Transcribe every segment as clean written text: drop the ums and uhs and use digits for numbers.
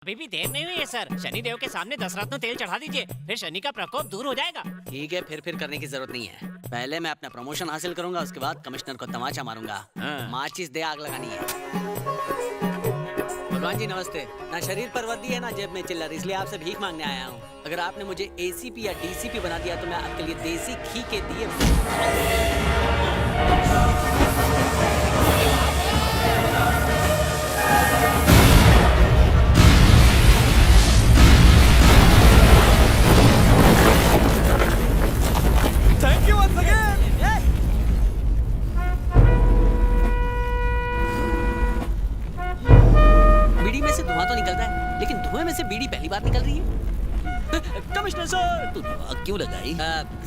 अभी भी देर नहीं हुई है सर। शनि देव के सामने 10 रत्न तेल चढ़ा दीजिए, फिर शनि का प्रकोप दूर हो जाएगा। ठीक है, फिर करने की जरूरत नहीं है। पहले मैं अपना प्रमोशन हासिल करूंगा, उसके बाद कमिश्नर को तमाचा मारूंगा। माचिस दे, आग लगानी है। भगवान जी नमस्ते। ना शरीर पर वर्दी है ना जेब में चिल्लर, इसलिए आपसे भीख मांगने आया हूँ। अगर आपने मुझे एसीपी या डीसीपी बना दिया तो मैं आपके लिए देसी घी के दिए। Thank you once again. बीड़ी में से धुआं तो निकलता है, लेकिन धुएं में से बीड़ी पहली बार निकल रही है। कमिश्नर सर, तूने आग क्यों लगाई?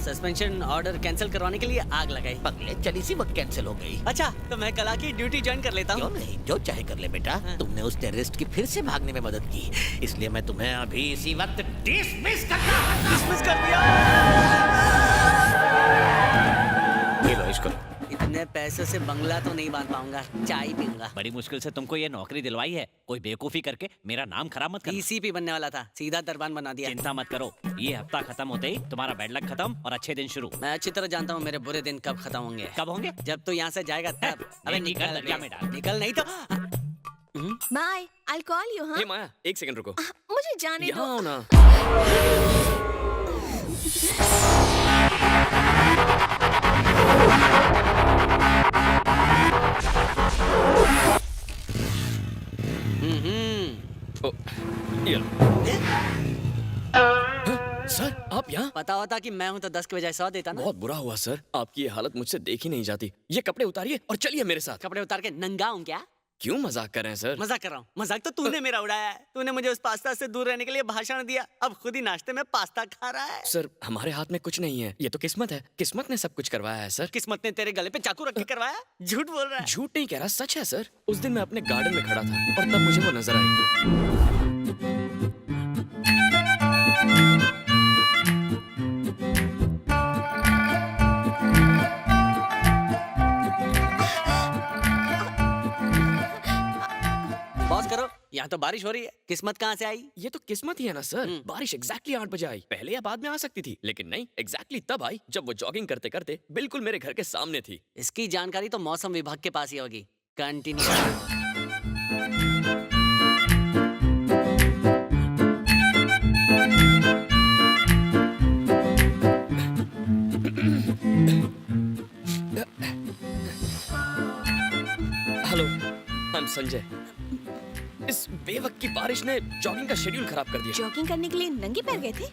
सस्पेंशन ऑर्डर कैंसिल करवाने के लिए आग लगाई। पगले, चल इसी वक्त कैंसिल हो गई। अच्छा, तो मैं कल की ड्यूटी ज्वाइन कर लेता क्यों हूँ। नहीं, जो चाहे कर ले बेटा। तुमने उस टेररिस्ट की फिर से भागने में मदद की, इसलिए मैं तुम्हें अभी इसी वक्त डिसमिस कर दिया। ये लो इसको। इतने पैसे से बंगला तो नहीं बांध पाऊंगा, चाय पीऊंगा। बड़ी मुश्किल से तुमको ये नौकरी दिलवाई है, कोई बेवकूफी करके मेरा नाम खराब मत करना। डीसीपी बनने वाला था, सीधा दरबान बना दिया। चिंता मत करो, ये हफ्ता खत्म होते ही तुम्हारा बैड लक खत्म और अच्छे दिन शुरू। मैं अच्छी तरह जानता हूँ मेरे बुरे दिन कब खत्म होंगे। कब होंगे? जब तो यहाँ से जाएगा तब। अबे नहीं, निकल दरजा में डाल। निकल, नहीं तो बाय, I'll call you, हाँ? हे माया, एक सेकंड रुको। मुझे जाने यहाँ दो। आओ ना। ओ, ये लो। हाँ, सर, आप यहाँ? पता होता कि मैं हूँ तो 10 के बजाय 100 देता ना। बहुत बुरा हुआ सर, आपकी ये हालत मुझसे देखी नहीं जाती। ये कपड़े उतारिए और चलिए मेरे साथ। कपड़े उतार के नंगा हूँ क्या? क्यों मजाक कर रहे हैं सर? मजाक कर रहा हूँ। मजाक तो तूने मेरा उड़ाया है। तूने मुझे उस पास्ता से दूर रहने के लिए भाषण दिया, अब खुद ही नाश्ते में पास्ता खा रहा है। सर, हमारे हाथ में कुछ नहीं है, ये तो किस्मत है। किस्मत ने सब कुछ करवाया है सर। किस्मत ने तेरे गले पे चाकू रख के करवाया? झूठ बोल रहा है। झूठ नहीं कह रहा, सच है सर। उस दिन मैं अपने गार्डन में खड़ा था और तब मुझे वो नजर आई। पॉज करो, यहाँ तो बारिश हो रही है। किस्मत कहाँ से आई? ये तो किस्मत ही है ना सर। बारिश एग्जैक्टली 8 बजे आई। पहले या बाद में आ सकती थी, लेकिन नहीं, एग्जैक्टली तब आई जब वो जॉगिंग करते करते बिल्कुल मेरे घर के सामने थी। इसकी जानकारी तो मौसम विभाग के पास ही होगी। Continue. Hello, I am Sanjay. इस बेवक्त की बारिश ने जॉगिंग का शेड्यूल खराब कर दिया। जॉगिंग करने के लिए नंगे पैर गए थे?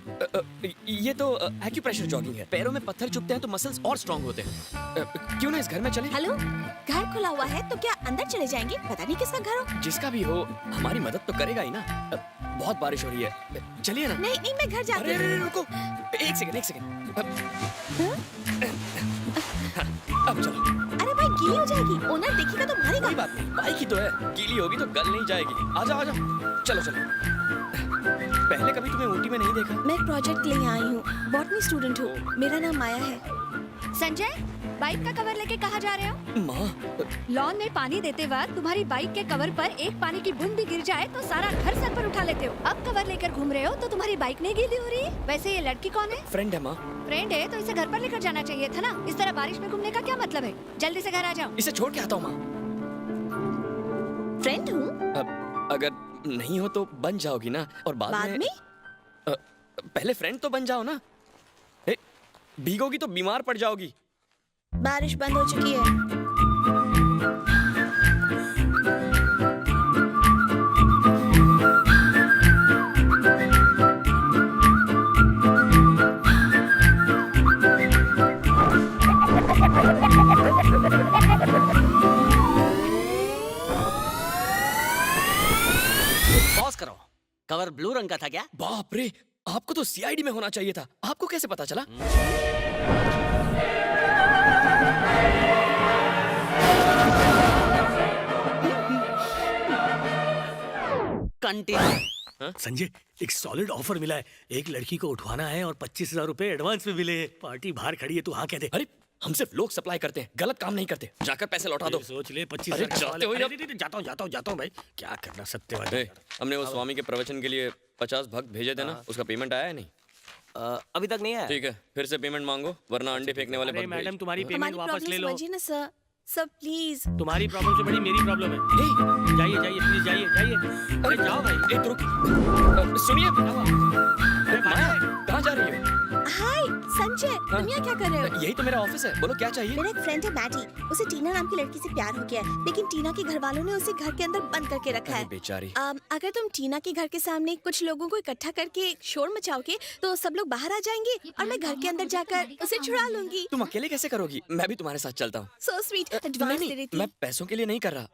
ये तो एक्यूप्रेशर जॉगिंग है। पैरों में पत्थर चुभते हैं तो मसल्स और स्ट्रांग होते हैं। क्यों ना इस घर में चले? हेलो, घर खुला हुआ है तो क्या अंदर चले जाएंगे? पता नहीं किसका घर हो। जिसका भी हो, हमारी मदद तो करेगा ही ना। बहुत बारिश हो रही है, चलिए ना। नहीं नहीं, मैं घर जाती अरे हूँ। रुको, एक सेकंड। अब चलो। अरे भाई, गीली हो जाएगी, ओनर देखेगा तो मारेगा। कोई बात नहीं, बाइक ही तो है, गीली होगी तो गल नहीं जाएगी। आजा। चलो। पहले कभी तुम्हें ऊटी में नहीं देखा। मैं एक प्रोजेक्ट के लिए आई हूँ, बॉटनी स्टूडेंट हूँ। मेरा नाम माया है। संजय, बाइक का कवर लेके कहाँ जा रहे हो? माँ, लॉन में पानी देते वक्त तुम्हारी बाइक के कवर पर एक पानी की बूंद भी गिर जाए तो सारा घर सर पर उठा लेते हो। अब कवर लेकर घूम रहे हो तो तुम्हारी बाइक नहीं गीली हो रही है। वैसे ये लड़की कौन है? फ्रेंड है माँ। फ्रेंड है तो इसे घर पर लेकर जाना चाहिए था ना। इस तरह बारिश में घूमने का क्या मतलब है? जल्दी से घर आ जाओ। इसे छोड़ के आता हूँ माँ। फ्रेंड हूँ। अब अगर नहीं हो तो बन जाओगी ना, और बाद में? पहले फ्रेंड तो बन जाओ ना। भीगोगी तो बीमार पड़ जाओगी। बारिश बंद हो चुकी है। पॉज करो। कवर ब्लू रंग का था क्या? बाप रे, आपको तो सीआईडी में होना चाहिए था। आपको कैसे पता चला? कंटिन्यू। संजय, एक सॉलिड ऑफर मिला है। एक लड़की को उठवाना है और 25,000 रुपए एडवांस में मिले हैं। पार्टी बाहर खड़ी है, तू हाँ कह दे। अरे हम सिर्फ लोग सप्लाई करते हैं, गलत काम नहीं करते। जाकर पैसे लौटा दो। सोच ले 25 अरे जाते हो या- जाता हूँ भाई, क्या करना सत्यवादी। ए, हमने वो स्वामी के प्रवचन के लिए 50 भक्त भेजे थे ना, उसका पेमेंट आया है नहीं? अभी तक नहीं है। ठीक है, फिर से पेमेंट मांगो, वरना अंडे फेंकने वाले अरे भक्त मैडम भेज। तुम्हारी पेमेंट हमारी वापस ले प्रॉब्लम लो। समझिए ना सर। Sir please. तुम्हारी प्रॉब्लम से बड़ी मेरी प्रॉब्लम है। जाइए जाइए प्लीज, जाइए। अरे जाओ भाई। ए, तो सुनिए, माया कहाँ जा रही हो? हाय संजय, तुम यहाँ क्या कर रहे हो? यही तो मेरा ऑफिस है, बोलो क्या चाहिए? मेरा एक फ्रेंड है मैडी, उसे टीना नाम की लड़की से प्यार हो गया है, लेकिन टीना के घर वालों ने उसे घर के अंदर बंद करके रखा अरे है। बेचारी। अगर तुम टीना के घर के सामने कुछ लोगों को इकट्ठा करके शोर मचाओगे तो सब लोग बाहर आ जाएंगे और मैं घर के अंदर जाकर उसे छुड़ा लूंगी। तुम अकेले कैसे करोगी? मैं भी तुम्हारे साथ चलता हूँ। सो स्वीट, नहीं, एडवांस दे नहीं, रही थी। मैं पैसों के लिए नहीं कर रहा,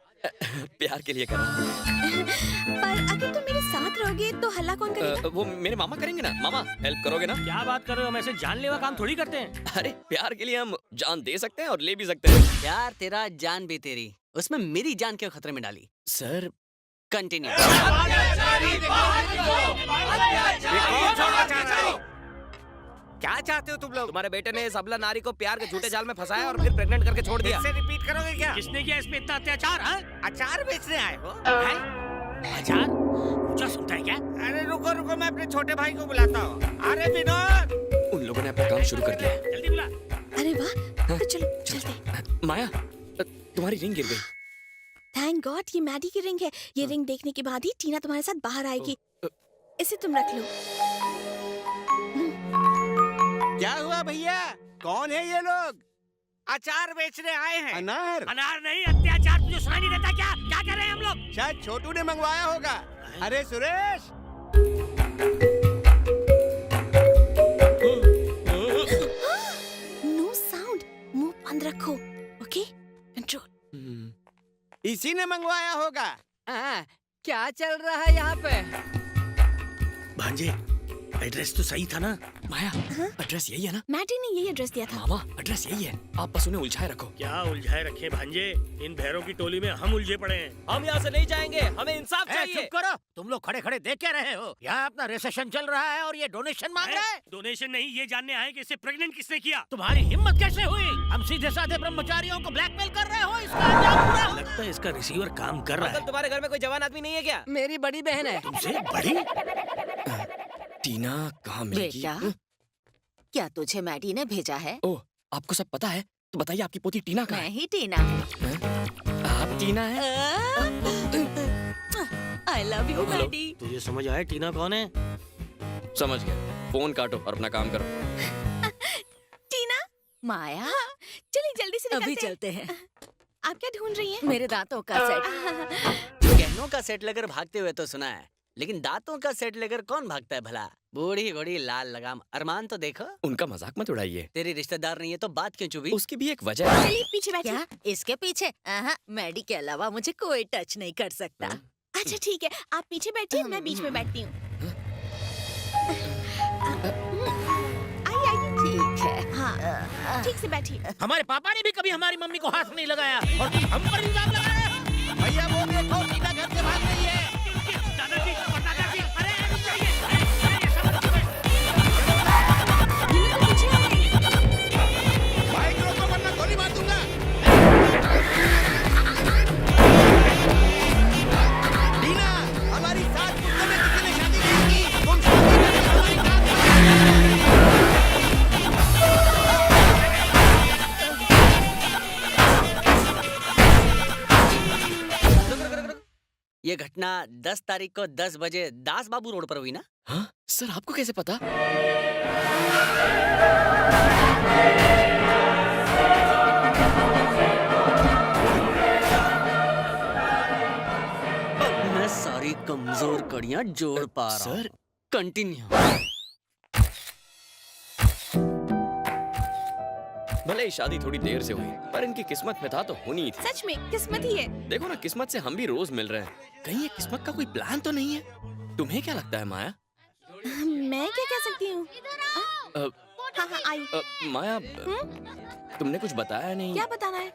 प्यार के लिए कर रहा हूँ। पर अगर तुम मेरे साथ रहोगे तो हल्ला कौन करेगा? वो मेरे मामा करेंगे ना। मामा हेल्प करोगे ना? क्या बात कर रहे हो, हम ऐसे जानलेवा काम थोड़ी करते हैं। अरे प्यार के लिए हम जान दे सकते हैं और ले भी सकते हैं। यार तेरा जान भी तेरी, उसमें मेरी जान क्यों खतरे में डाली? Sir continue. क्या चाहते हो तुम लोग? तुम्हारे बेटे ने इस अबला नारी को प्यार के झूठे जाल में फंसाया और फिर प्रेग्नेंट करके छोड़ दिया। से रिपीट करोगे क्या? किसने किया इसमें इतना अत्याचार? हाँ? अचार बेचने आए हो? अचार? ऊंचा सुनता है क्या? अरे रुको रुको, मैं अपने छोटे भाई को बुलाता हूँ। अरे विनोद, उन लोगों ने अपना काम शुरू कर दिया है। जल्दी बुला। अरे वाह, तो चलो चलते। माया तुम्हारी रिंग गिर गई। थैंक गॉड ये मैडी की रिंग है। ये रिंग देखने के बाद ही टीना तुम्हारे साथ बाहर आएगी। इसे तुम रख लो। क्या हुआ भैया? कौन है ये लोग? अचार बेचने आए हैं। अनार? अनार नहीं, अत्याचार। तुझे सुनाई नहीं देता क्या? क्या कर रहे हैं हम लोग? शायद छोटू ने मंगवाया होगा। अरे सुरेश, नो साउंड, मुंह बंद रखो। Okay, control. इसी ने मंगवाया होगा। क्या चल रहा है यहाँ पे? भांजे, एड्रेस तो सही था ना? माया एड्रेस यही है ना? मैडी ने यही एड्रेस दिया था। मामा एड्रेस यही है, आप बस उन्हें उलझाए रखो। क्या उलझाए रखे भांजे? इन भैरों की टोली में हम उलझे पड़े हैं। हम यहाँ से नहीं जाएंगे, हमें इंसाफ चाहिए। चुप करो, तुम लोग खड़े खड़े देख क्या रहे हो? यहाँ अपना रिसेशन चल रहा है और ये डोनेशन मांग रहा है। डोनेशन नहीं, ये जानने आए कि इसे प्रेग्नेंट किसने किया। तुम्हारी हिम्मत कैसे हुई? हम सीधे साधे ब्रह्मचारियों को ब्लैकमेल कर रहे हो? इसका अंजाम पूरा। लगता है इसका रिसीवर काम कर रहा अंकल है। तुम्हारे घर में कोई जवान आदमी नहीं है क्या? मेरी बड़ी बहन है। तुमसे बड़ी? टीना कहाँ मिलेगी? बेटा, क्या तुझे मैडी ने भेजा है? ओह, आपको सब पता है? तो बताइए आपकी पोती टीना कहाँ मैं है? ही टीना हूँ। आप टीना है? I love you hello. Maddy. तुझे समझ आया टीना कौन है? समझ गया, फोन काटो और अपना काम करो। टीना, माया, चलिए जल्दी से अभी निकलते चलते हैं। आप क्या ढूंढ रही हैं? मेरे दांतों का सेट। गहनों का सेट लेकर भागते हुए तो सुना है, लेकिन दांतों का सेट लेकर कौन भागता है भला? बूढ़ी बूढ़ी लाल लगाम अरमान तो देखो। उनका मजाक मत उड़ाइए, तेरी रिश्तेदार नहीं है तो बात क्यों चुभी? उसकी भी एक वजह है। चलिए पीछे बैठिए। क्या इसके पीछे? मैडी के अलावा मुझे कोई टच नहीं कर सकता। अच्छा ठीक है, आप पीछे बैठिए, मैं बीच में बैठती हूँ। आइए आइए। ठीक है। हाँ, ठीक से बैठिए। हमारे पापा ने भी कभी हमारी मम्मी को हाथ नहीं लगाया और तुम हम पर इल्जाम लगा रहे हो? भैया वो देखो, टीना घर से भाग रही है। दादाजी, दादाजी, अरे रुक जाइए। अरे ये सब रुक जाइए। ये लोग तो पीछे आ रहे हैं। बाइक रोको वरना गोली मार दूंगा। टीना, हमारी सास कुत्ते में किसी ने शादी नहीं की। तुम शादी करके हमारी जान ये घटना 10 तारीख को 10 बजे दास बाबू रोड पर हुई ना? हाँ सर, आपको कैसे पता? मैं सारी कमजोर कड़ियां जोड़ पा रहा हूँ। Sir continue. भले ही शादी थोड़ी देर से हुई, पर इनकी किस्मत में था तो होनी ही थी। सच में किस्मत ही है। देखो ना, किस्मत से हम भी रोज मिल रहे हैं। कहीं ये किस्मत का कोई प्लान तो नहीं है? तुम्हें क्या लगता है माया? मैं क्या कह सकती हूँ? अ, हाँ हाँ आई। माया, तुमने कुछ बताया नहीं। क्या बताना है?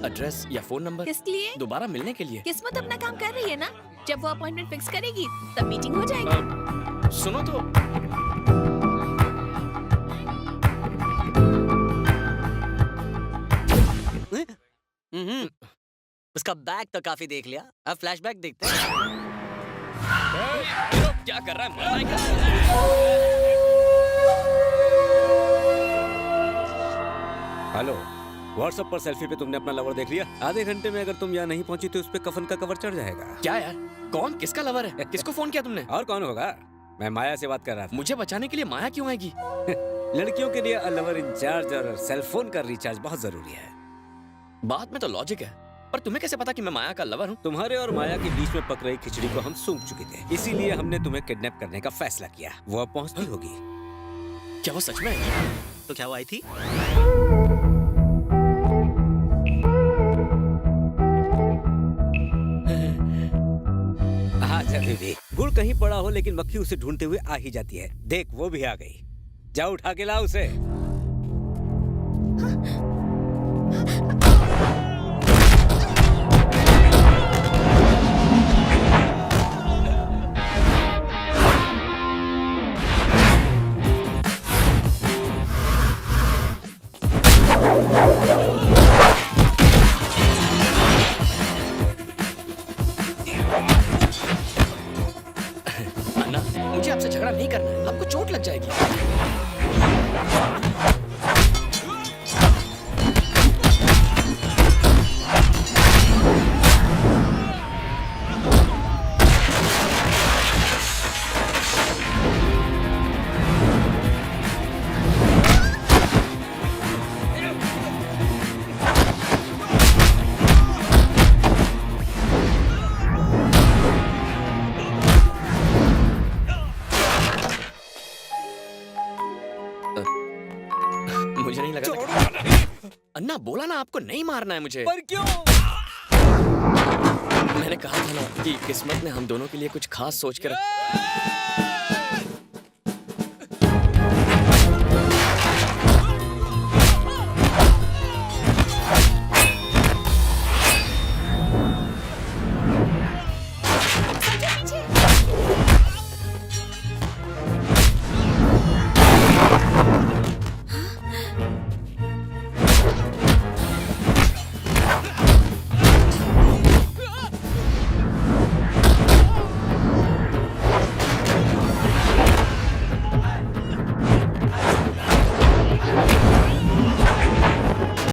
एड्रेस या फोन नंबर किसके लिए? दोबारा मिलने के लिए। किस्मत अपना काम कर रही है ना। जब वो अपॉइंटमेंट फिक्स करेगी तब मीटिंग हो जाएगी। सुनो तो, उसका बैग तो काफी देख लिया, अब फ्लैशबैक देखते हैं। क्या कर रहा है? मर रहा है क्या? हेलो, व्हाट्सएप पर सेल्फी पे तुमने अपना लवर देख लिया? आधे घंटे में अगर तुम यहाँ नहीं पहुंची तो उस पे कफन का कवर चढ़ जाएगा। क्या यार? कौन? किसका लवर है? किसको फोन किया तुमने? और कौन होगा? मैं माया से बात कर रहा था। मुझे बचाने के लिए माया क्यों आएगी? लड़कियों के लिए लवर इंचार्ज और सेलफोन का रिचार्ज बहुत जरूरी है। बात में तो लॉजिक है, पर तुम्हें कैसे पता कि मैं माया का लवर हूँ? तुम्हारे और माया के बीच में पक रही खिचड़ी को हम सूंघ चुके थे, इसीलिए हमने तुम्हें किडनैप करने का फैसला किया। वो अब पहुंचती होगी। क्या वो सच में? तो क्या वो आई थी? हाँ बेबी, गुड़ कहीं पड़ा हो लेकिन मक्खी उसे ढूंढते हुए आ ही जाती है। देख वो भी आ गई, जाओ उठा के लाओ उसे। अन्ना, मुझे आपसे झगड़ा नहीं करना है, आपको चोट लग जाएगी। मुझे नहीं लगा था। अन्ना बोला ना आपको नहीं मारना है मुझे। पर क्यों? मैंने कहा था ना कि किस्मत ने हम दोनों के लिए कुछ खास सोच कर